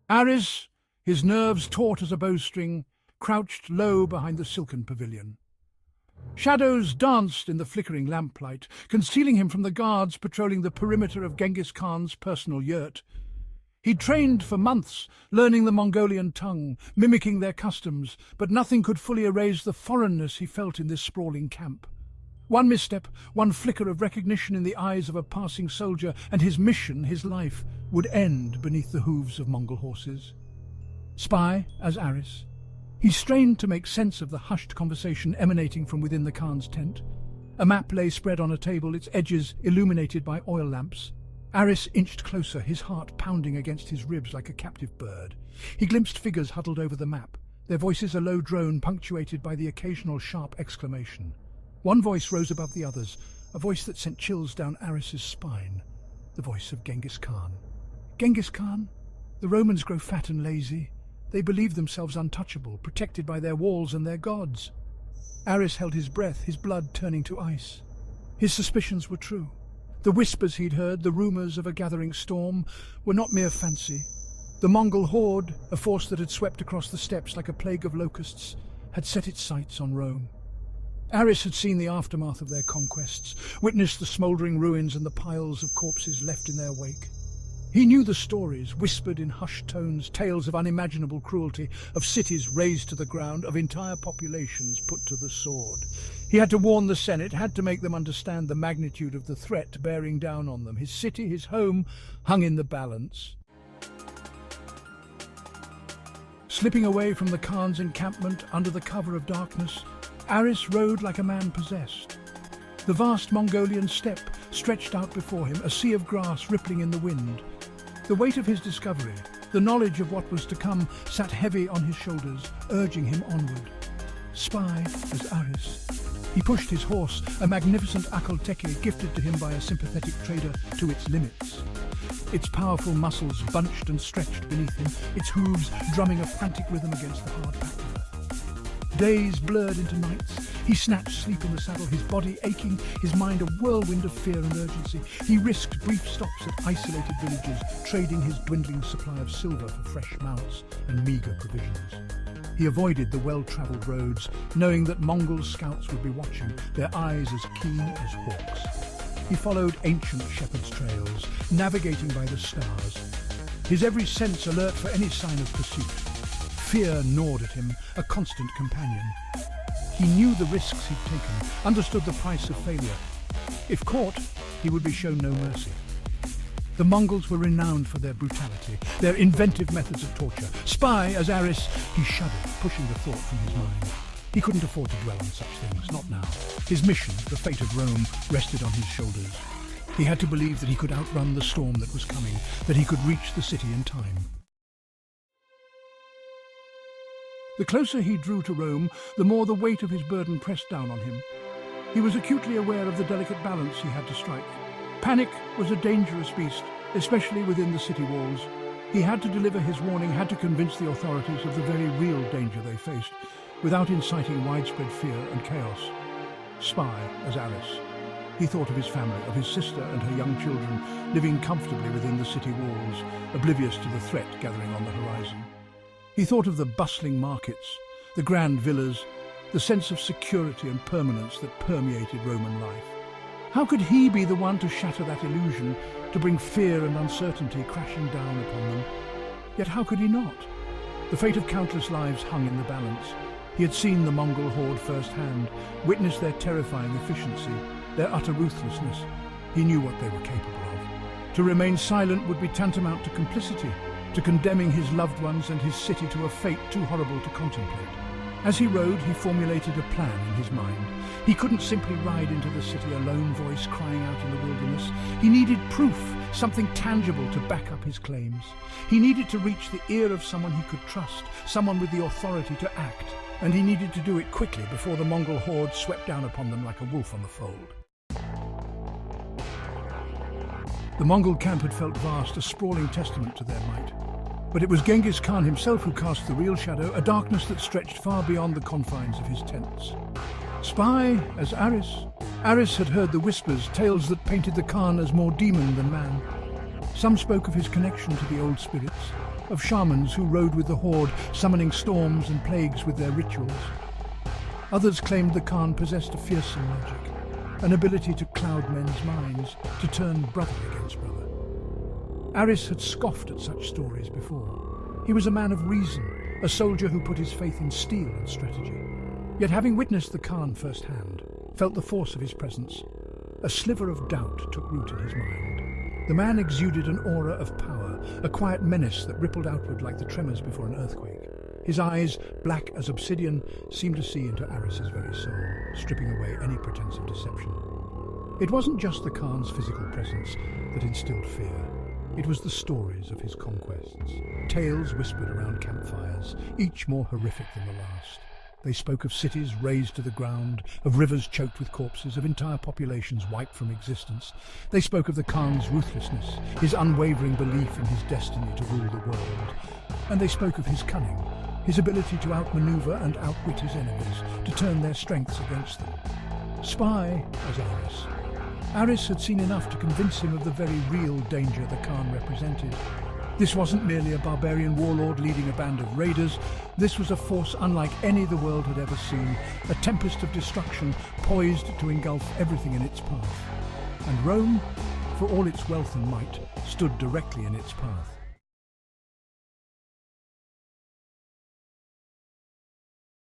Aris, his nerves taut as a bowstring, crouched low behind the silken pavilion. Shadows danced in the flickering lamplight, concealing him from the guards patrolling the perimeter of Genghis Khan's personal yurt. He'd trained for months, learning the Mongolian tongue, mimicking their customs, but nothing could fully erase the foreignness he felt in this sprawling camp. One misstep, one flicker of recognition in the eyes of a passing soldier, and his mission, his life, would end beneath the hooves of Mongol horses. Spy as Aris, he strained to make sense of the hushed conversation emanating from within the Khan's tent. A map lay spread on a table, its edges illuminated by oil lamps. Aris inched closer, his heart pounding against his ribs like a captive bird. He glimpsed figures huddled over the map, their voices a low drone punctuated by the occasional sharp exclamation. One voice rose above the others, a voice that sent chills down Aris's spine, the voice of Genghis Khan. Genghis Khan? The Romans grow fat and lazy. They believe themselves untouchable, protected by their walls and their gods. Aris held his breath, his blood turning to ice. His suspicions were true. The whispers he'd heard, the rumours of a gathering storm, were not mere fancy. The Mongol horde, a force that had swept across the steppes like a plague of locusts, had set its sights on Rome. Aris had seen the aftermath of their conquests, witnessed the smouldering ruins and the piles of corpses left in their wake. He knew the stories, whispered in hushed tones, tales of unimaginable cruelty, of cities razed to the ground, of entire populations put to the sword. He had to warn the Senate, had to make them understand the magnitude of the threat bearing down on them. His city, his home, hung in the balance. Slipping away from the Khan's encampment under the cover of darkness, Aris rode like a man possessed. The vast Mongolian steppe stretched out before him, a sea of grass rippling in the wind. The weight of his discovery, the knowledge of what was to come, sat heavy on his shoulders, urging him onward. Spy as Aris, he pushed his horse, a magnificent Akhal-Teke gifted to him by a sympathetic trader, to its limits. Its powerful muscles bunched and stretched beneath him, its hooves drumming a frantic rhythm against the hard packed earth. Days blurred into nights. He snatched sleep in the saddle, his body aching, his mind a whirlwind of fear and urgency. He risked brief stops at isolated villages, trading his dwindling supply of silver for fresh mounts and meagre provisions. He avoided the well-travelled roads, knowing that Mongol scouts would be watching, their eyes as keen as hawks. He followed ancient shepherd's trails, navigating by the stars, his every sense alert for any sign of pursuit. Fear gnawed at him, a constant companion. He knew the risks he'd taken, understood the price of failure. If caught, he would be shown no mercy. The Mongols were renowned for their brutality, their inventive methods of torture. Spy as Aris, he shuddered, pushing the thought from his mind. He couldn't afford to dwell on such things, not now. His mission, the fate of Rome, rested on his shoulders. He had to believe that he could outrun the storm that was coming, that he could reach the city in time. The closer he drew to Rome, the more the weight of his burden pressed down on him. He was acutely aware of the delicate balance he had to strike. Panic was a dangerous beast, especially within the city walls. He had to deliver his warning, had to convince the authorities of the very real danger they faced, without inciting widespread fear and chaos. Spy as Aris. He thought of his family, of his sister and her young children, living comfortably within the city walls, oblivious to the threat gathering on the horizon. He thought of the bustling markets, the grand villas, the sense of security and permanence that permeated Roman life. How could he be the one to shatter that illusion, to bring fear and uncertainty crashing down upon them? Yet how could he not? The fate of countless lives hung in the balance. He had seen the Mongol horde firsthand, witnessed their terrifying efficiency, their utter ruthlessness. He knew what they were capable of. To remain silent would be tantamount to complicity, to condemning his loved ones and his city to a fate too horrible to contemplate. As he rode, he formulated a plan in his mind. He couldn't simply ride into the city, a lone voice crying out in the wilderness. He needed proof, something tangible to back up his claims. He needed to reach the ear of someone he could trust, someone with the authority to act. And he needed to do it quickly before the Mongol horde swept down upon them like a wolf on the fold. The Mongol camp had felt vast, a sprawling testament to their might. But it was Genghis Khan himself who cast the real shadow, a darkness that stretched far beyond the confines of his tents. Spy as Aris. Aris had heard the whispers, tales that painted the Khan as more demon than man. Some spoke of his connection to the old spirits, of shamans who rode with the horde, summoning storms and plagues with their rituals. Others claimed the Khan possessed a fearsome magic, an ability to cloud men's minds, to turn brother against brother. Aris had scoffed at such stories before. He was a man of reason, a soldier who put his faith in steel and strategy. Yet having witnessed the Khan firsthand, felt the force of his presence, a sliver of doubt took root in his mind. The man exuded an aura of power, a quiet menace that rippled outward like the tremors before an earthquake. His eyes, black as obsidian, seemed to see into Aris's very soul, stripping away any pretense of deception. It wasn't just the Khan's physical presence that instilled fear. It was the stories of his conquests, tales whispered around campfires, each more horrific than the last. They spoke of cities razed to the ground, of rivers choked with corpses, of entire populations wiped from existence. They spoke of the Khan's ruthlessness, his unwavering belief in his destiny to rule the world. And they spoke of his cunning, his ability to outmaneuver and outwit his enemies, to turn their strengths against them. Spy as Aris had seen enough to convince him of the very real danger the Khan represented. This wasn't merely a barbarian warlord leading a band of raiders. This was a force unlike any the world had ever seen, a tempest of destruction poised to engulf everything in its path. And Rome, for all its wealth and might, stood directly in its path.